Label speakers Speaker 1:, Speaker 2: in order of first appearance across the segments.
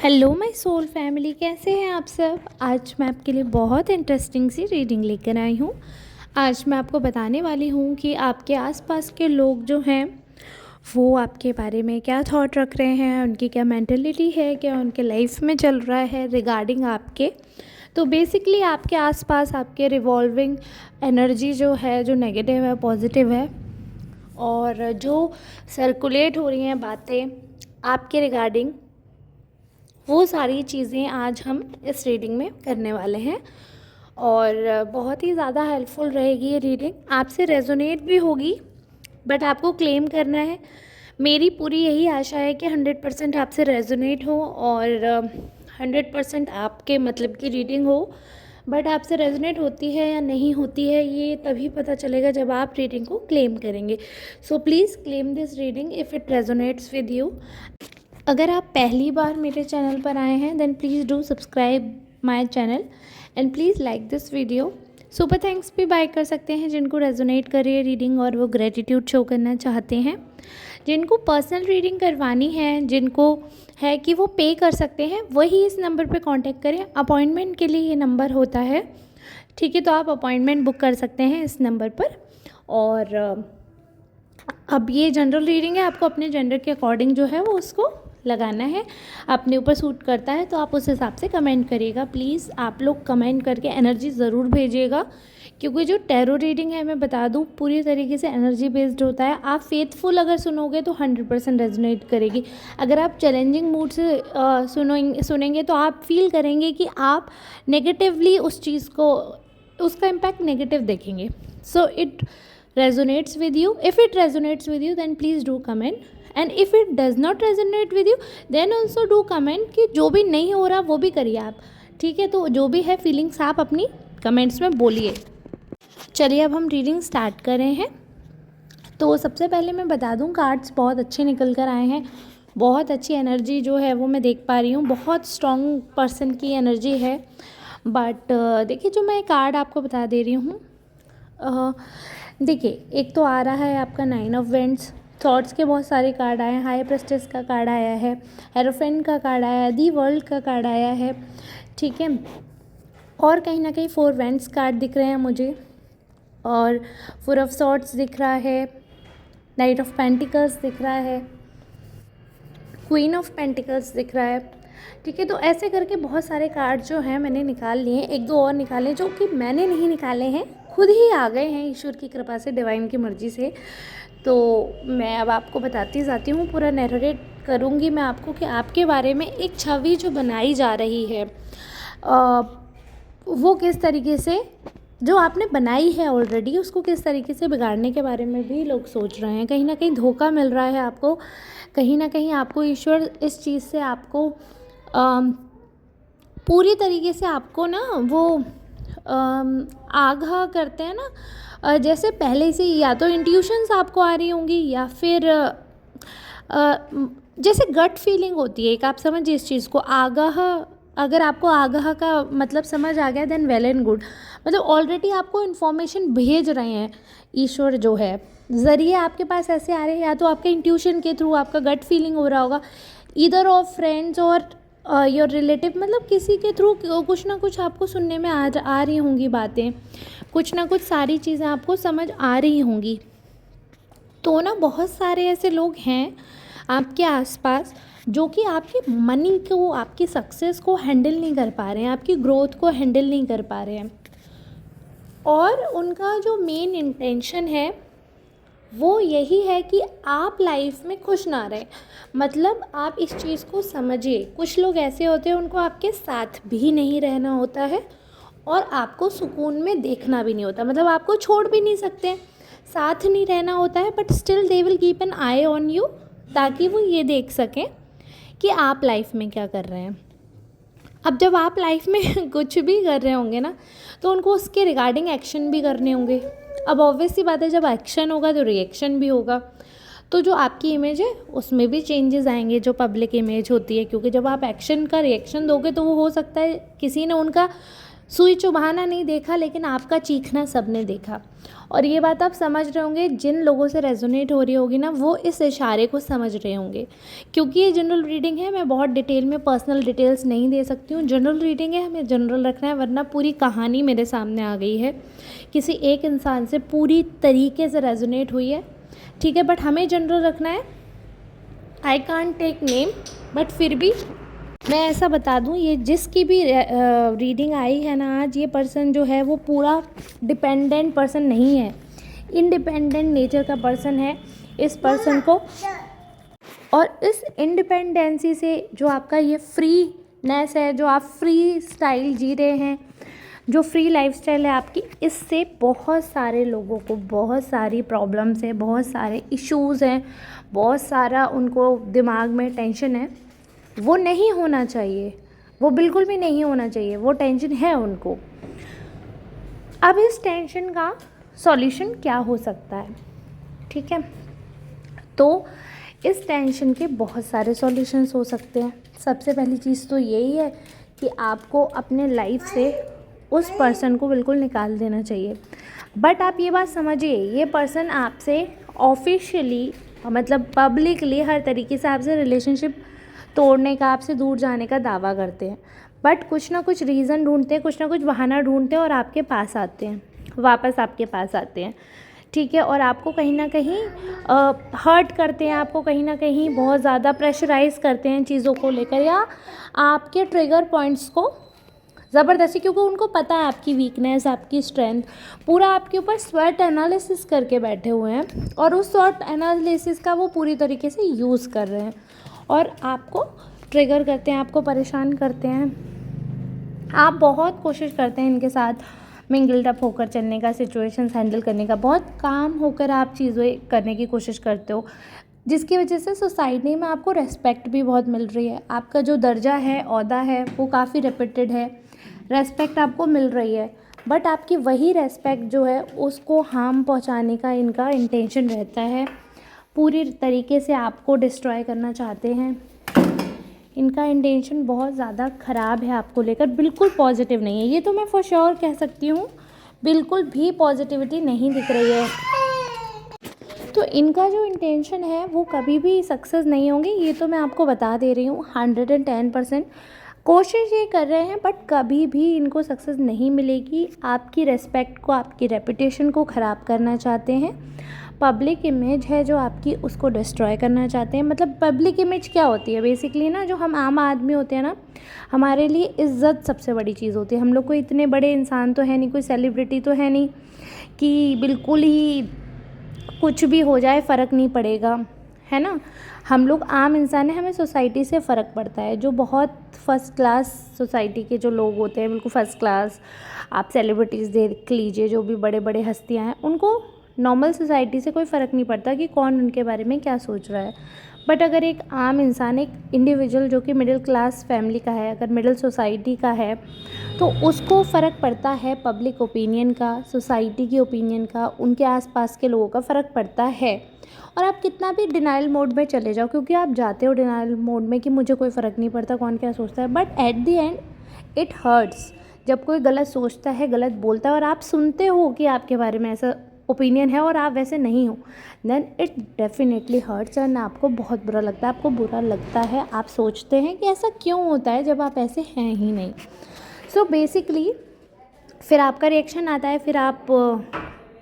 Speaker 1: Hello my soul family, कैसे हैं आप सब। आज मैं आपके लिए बहुत इंटरेस्टिंग सी रीडिंग लेकर आई हूँ। आज मैं आपको बताने वाली हूँ कि आपके आसपास के लोग जो हैं वो आपके बारे में क्या थॉट रख रहे हैं, उनकी क्या मेंटलिटी है, क्या उनके लाइफ में चल रहा है रिगार्डिंग आपके। तो बेसिकली आपके आसपास आपके रिवॉल्विंग एनर्जी जो है, जो नेगेटिव है पॉजिटिव है, और जो सर्कुलेट हो रही हैं बातें आपके रिगार्डिंग, वो सारी चीज़ें आज हम इस रीडिंग में करने वाले हैं। और बहुत ही ज़्यादा हेल्पफुल रहेगी ये रीडिंग, आपसे रेजोनेट भी होगी, बट आपको क्लेम करना है। मेरी पूरी यही आशा है कि 100% आपसे रेजोनेट हो और 100% आपके मतलब की रीडिंग हो। बट आपसे रेजोनेट होती है या नहीं होती है ये तभी पता चलेगा जब आप रीडिंग को क्लेम करेंगे। So please claim this reading if it resonates with you. अगर आप पहली बार मेरे चैनल पर आए हैं then please do subscribe my channel and please like this video. Super thanks भी बाय कर सकते हैं जिनको रेजोनेट कर रही है रीडिंग और वो ग्रेटिट्यूड शो करना चाहते हैं। जिनको पर्सनल रीडिंग करवानी है, जिनको है कि वो पे कर सकते हैं, वही इस नंबर पे कांटेक्ट करें। अपॉइंटमेंट के लिए ये नंबर होता है, ठीक है। तो आप अपॉइंटमेंट बुक कर सकते हैं इस नंबर पर। और अब ये जनरल रीडिंग है, आपको अपने जेंडर के अकॉर्डिंग जो है वो उसको लगाना है। अपने ऊपर सूट करता है तो आप उस हिसाब से कमेंट करिएगा। प्लीज़ आप लोग कमेंट करके एनर्जी ज़रूर भेजिएगा, क्योंकि जो टैरो रीडिंग है मैं बता दूं पूरी तरीके से एनर्जी बेस्ड होता है। आप फेथफुल अगर सुनोगे तो 100% रेजोनेट करेगी। अगर आप चैलेंजिंग मूड से सुनेंगे तो आप फील करेंगे कि आप नेगेटिवली उस चीज़ को, उसका इम्पैक्ट नेगेटिव देखेंगे। So it resonates with you. If it resonates with you then please do comment, and if it does not resonate with you then also do comment कि जो भी नहीं हो रहा वो भी करिए आप, ठीक है। तो जो भी है फीलिंग्स आप अपनी कमेंट्स में बोलिए। चलिए अब हम रीडिंग स्टार्ट कर रहे हैं। तो सबसे पहले मैं बता दूं कार्ड्स बहुत अच्छे निकल कर आए हैं। बहुत अच्छी एनर्जी जो है वो मैं देख पा रही हूँ, बहुत स्ट्रॉन्ग पर्सन की एनर्जी है। बट देखिए, जो मैं कार्ड आपको बता दे रही हूँ, देखिए एक तो आ रहा है आपका 9 ऑफ वेंट्स। थॉट्स के बहुत सारे कार्ड आए हैं। हाई प्रेस्टेस का कार्ड आया है, हेरोफेंट का कार्ड आया है, दी वर्ल्ड का कार्ड आया है, ठीक है। और कहीं ना कहीं 4 वेंट्स कार्ड दिख रहे हैं मुझे, और 4 ऑफ सॉर्ड्स दिख रहा है, नाइट ऑफ पेंटिकल्स दिख रहा है, क्वीन ऑफ पेंटिकल्स दिख रहा है, ठीक है। तो ऐसे करके बहुत सारे कार्ड जो हैं मैंने निकाल लिए हैं। एक दो और निकाले जो कि मैंने नहीं निकाले हैं, खुद ही आ गए हैं ईश्वर की कृपा से, डिवाइन की मर्ज़ी से। तो मैं अब आपको बताती जाती हूँ, पूरा नैरेट करूँगी मैं आपको कि आपके बारे में एक छवि जो बनाई जा रही है वो किस तरीके से, जो आपने बनाई है ऑलरेडी, उसको किस तरीके से बिगाड़ने के बारे में भी लोग सोच रहे हैं। कहीं ना कहीं धोखा मिल रहा है आपको, कहीं ना कहीं आपको ईश्वर इस चीज़ से आपको पूरी तरीके से आपको ना वो आगाह करते हैं ना, जैसे पहले से या तो इंट्यूशंस आपको आ रही होंगी या फिर जैसे गट फीलिंग होती है एक, आप समझिए इस चीज़ को। आगाह, अगर आपको आगाह का मतलब समझ आ गया देन वेल एंड गुड। मतलब ऑलरेडी आपको इन्फॉर्मेशन भेज रहे हैं ईश्वर जो है, ज़रिए आपके पास ऐसे आ रहे हैं, या तो आपके इंट्यूशन के थ्रू, आपका गट फीलिंग हो रहा होगा, ईदर ऑफ फ्रेंड्स और योर रिलेटिव, मतलब किसी के थ्रू कुछ ना कुछ आपको सुनने में आ रही होंगी बातें, कुछ ना कुछ सारी चीज़ें आपको समझ आ रही होंगी। तो ना बहुत सारे ऐसे लोग हैं आपके आसपास जो कि आपके मनी को, आपकी सक्सेस को हैंडल नहीं कर पा रहे हैं, आपकी ग्रोथ को हैंडल नहीं कर पा रहे हैं, और उनका जो मेन इंटेंशन है वो यही है कि आप लाइफ में खुश ना रहें। मतलब आप इस चीज़ को समझिए, कुछ लोग ऐसे होते हैं उनको आपके साथ भी नहीं रहना होता है और आपको सुकून में देखना भी नहीं होता, मतलब आपको छोड़ भी नहीं सकते, साथ नहीं रहना होता है, but still they will keep an I on you, ताकि वो ये देख सकें कि आप लाइफ में क्या कर रहे हैं। अब जब आप लाइफ में कुछ भी कर रहे होंगे ना, तो उनको उसके रिगार्डिंग एक्शन भी करने होंगे। अब ऑब्वियस सी बात है, जब एक्शन होगा तो रिएक्शन भी होगा। तो जो आपकी इमेज है उसमें भी चेंजेस आएंगे, जो पब्लिक इमेज होती है, क्योंकि जब आप एक्शन का रिएक्शन दोगे तो वो हो सकता है किसी ने उनका सुई चुभाना नहीं देखा, लेकिन आपका चीखना सबने देखा। और ये बात आप समझ रहे होंगे, जिन लोगों से रेजोनेट हो रही होगी ना, वो इस इशारे को समझ रहे होंगे। क्योंकि ये जनरल रीडिंग है, मैं बहुत डिटेल में पर्सनल डिटेल्स नहीं दे सकती हूँ। जनरल रीडिंग है, हमें जनरल रखना है, वरना पूरी कहानी मेरे सामने आ गई है, किसी एक इंसान से पूरी तरीके से रेजोनेट हुई है, ठीक है, बट हमें जनरल रखना है। I can't take name, but फिर भी मैं ऐसा बता दूं, ये जिसकी भी रीडिंग आई है ना आज, ये पर्सन जो है वो पूरा डिपेंडेंट पर्सन नहीं है, इंडिपेंडेंट नेचर का पर्सन है इस पर्सन को। और इस इंडिपेंडेंसी से जो आपका ये फ्रीनेस है, जो आप फ्री स्टाइल जी रहे हैं, जो फ्री लाइफस्टाइल है आपकी, इससे बहुत सारे लोगों को बहुत सारी प्रॉब्लम्स है, बहुत सारे इश्यूज़ हैं, बहुत सारा उनको दिमाग में टेंशन है। वो नहीं होना चाहिए, वो बिल्कुल भी नहीं होना चाहिए, वो टेंशन है उनको। अब इस टेंशन का सॉल्यूशन क्या हो सकता है, ठीक है, तो इस टेंशन के बहुत सारे सॉल्यूशंस हो सकते हैं। सबसे पहली चीज़ तो यही है कि आपको अपने लाइफ से उस पर्सन को बिल्कुल निकाल देना चाहिए। बट आप ये बात समझिए, ये पर्सन आपसे ऑफिशियली, मतलब पब्लिकली, हर तरीके से आपसे रिलेशनशिप तोड़ने का, आपसे दूर जाने का दावा करते हैं, बट कुछ ना कुछ रीज़न ढूंढते हैं, कुछ ना कुछ बहाना ढूंढते हैं और आपके पास आते हैं, वापस आपके पास आते हैं, ठीक है। और आपको कहीं ना कहीं हर्ट करते हैं, आपको कहीं ना कहीं बहुत ज़्यादा प्रेशराइज़ करते हैं चीज़ों को लेकर, या आपके ट्रिगर पॉइंट्स को ज़बरदस्ती, क्योंकि उनको पता है आपकी वीकनेस, आपकी स्ट्रेंथ, पूरा आपके ऊपर स्वॉट एनालिसिस करके बैठे हुए हैं, और उस स्वॉट एनालिसिस का वो पूरी तरीके से यूज़ कर रहे हैं और आपको ट्रिगर करते हैं, आपको परेशान करते हैं। आप बहुत कोशिश करते हैं इनके साथ मिंगल्ड अप होकर चलने का, सिचुएशंस हैंडल करने का, बहुत काम होकर आप चीज़ें करने की कोशिश करते हो, जिसकी वजह से सोसाइटी में आपको रेस्पेक्ट भी बहुत मिल रही है। आपका जो दर्जा है, ओहदा है, वो काफ़ी रेपुटेड है, रेस्पेक्ट आपको मिल रही है। बट आपकी वही रेस्पेक्ट जो है उसको हार्म पहुंचाने का इनका इंटेंशन रहता है, पूरी तरीके से आपको डिस्ट्रॉय करना चाहते हैं। इनका इंटेंशन बहुत ज़्यादा ख़राब है आपको लेकर, बिल्कुल पॉजिटिव नहीं है, ये तो मैं फॉर श्योर कह सकती हूँ, बिल्कुल भी पॉजिटिविटी नहीं दिख रही है। तो इनका जो इंटेंशन है वो कभी भी सक्सेस नहीं होंगे, ये तो मैं आपको बता दे रही हूँ। 110% कोशिश ये कर रहे हैं, बट कभी भी इनको सक्सेस नहीं मिलेगी। आपकी रेस्पेक्ट को, आपकी रेपुटेशन को ख़राब करना चाहते हैं। पब्लिक इमेज है जो आपकी, उसको डिस्ट्रॉय करना चाहते हैं। मतलब पब्लिक इमेज क्या होती है बेसिकली ना, जो हम आम आदमी होते हैं ना, हमारे लिए इज़्ज़त सबसे बड़ी चीज़ होती है। हम लोग कोई इतने बड़े इंसान तो है नहीं, कोई सेलिब्रिटी तो है नहीं कि बिल्कुल ही कुछ भी हो जाए फ़र्क नहीं पड़ेगा, है ना। हम लोग आम इंसान हैं, हमें सोसाइटी से फ़र्क पड़ता है। जो बहुत फर्स्ट क्लास सोसाइटी के जो लोग होते हैं, बिल्कुल फर्स्ट क्लास, आप सेलिब्रिटीज़ देख लीजिए, जो भी बड़े बड़े हस्तियां हैं, उनको नॉर्मल सोसाइटी से कोई फ़र्क नहीं पड़ता कि कौन उनके बारे में क्या सोच रहा है। बट अगर एक आम इंसान, एक इंडिविजुअल जो कि मिडिल क्लास फैमिली का है, अगर मिडिल सोसाइटी का है, तो उसको फ़र्क पड़ता है पब्लिक ओपिनियन का, सोसाइटी की ओपिनियन का, उनके आसपास के लोगों का फ़र्क पड़ता है। और आप कितना भी डिनाइल मोड में चले जाओ, क्योंकि आप जाते हो डिनाइल मोड में कि मुझे कोई फ़र्क नहीं पड़ता कौन क्या सोचता है, but at the end it hurts. जब कोई गलत सोचता है, गलत बोलता है, और आप सुनते हो कि आपके बारे में ऐसा ओपिनियन है और आप वैसे नहीं हो, then it definitely hurts and आपको बहुत बुरा लगता है। आपको बुरा लगता है, आप सोचते हैं कि ऐसा क्यों होता है जब आप ऐसे हैं ही नहीं। सो बेसिकली फिर आपका रिएक्शन आता है, फिर आप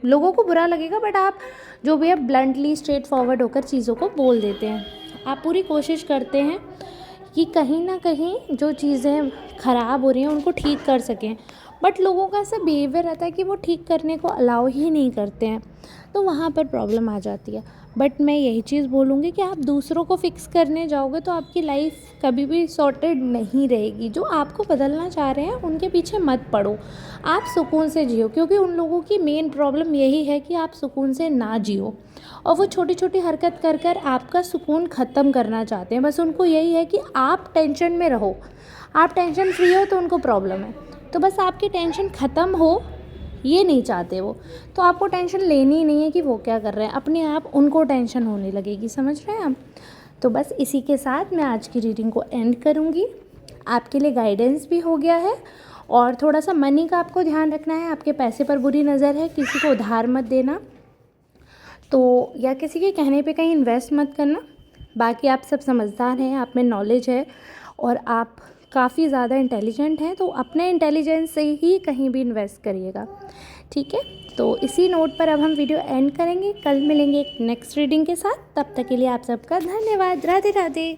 Speaker 1: लोगों को बुरा लगेगा, बट आप जो भी है ब्लंटली स्ट्रेट फॉरवर्ड होकर चीज़ों को बोल देते हैं। आप पूरी कोशिश करते हैं कि कहीं ना कहीं जो चीज़ें ख़राब हो रही हैं उनको ठीक कर सकें, बट लोगों का ऐसा बिहेवियर रहता है कि वो ठीक करने को अलाउ ही नहीं करते हैं, तो वहाँ पर प्रॉब्लम आ जाती है। बट मैं यही चीज़ बोलूँगी कि आप दूसरों को फिक्स करने जाओगे तो आपकी लाइफ कभी भी सॉर्टेड नहीं रहेगी। जो आपको बदलना चाह रहे हैं उनके पीछे मत पड़ो, आप सुकून से जियो, क्योंकि उन लोगों की मेन प्रॉब्लम यही है कि आप सुकून से ना जियो, और वो छोटी छोटी हरकत कर कर आपका सुकून ख़त्म करना चाहते हैं। बस उनको यही है कि आप टेंशन में रहो, आप टेंशन फ्री हो तो उनको प्रॉब्लम है, तो बस आपकी टेंशन ख़त्म हो ये नहीं चाहते वो। तो आपको टेंशन लेनी ही नहीं है कि वो क्या कर रहे हैं, अपने आप उनको टेंशन होने लगेगी, समझ रहे हैं आप। तो बस इसी के साथ मैं आज की रीडिंग को एंड करूँगी। आपके लिए गाइडेंस भी हो गया है और थोड़ा सा मनी का आपको ध्यान रखना है, आपके पैसे पर बुरी नज़र है, किसी को उधार मत देना तो, या किसी के कहने पे कहीं इन्वेस्ट मत करना। बाकी आप सब समझदार हैं, आप में नॉलेज है और आप काफ़ी ज़्यादा इंटेलिजेंट हैं, तो अपने इंटेलिजेंस से ही कहीं भी इन्वेस्ट करिएगा, ठीक है। तो इसी नोट पर अब हम वीडियो एंड करेंगे, कल मिलेंगे एक नेक्स्ट रीडिंग के साथ। तब तक के लिए आप सबका धन्यवाद। राधे राधे।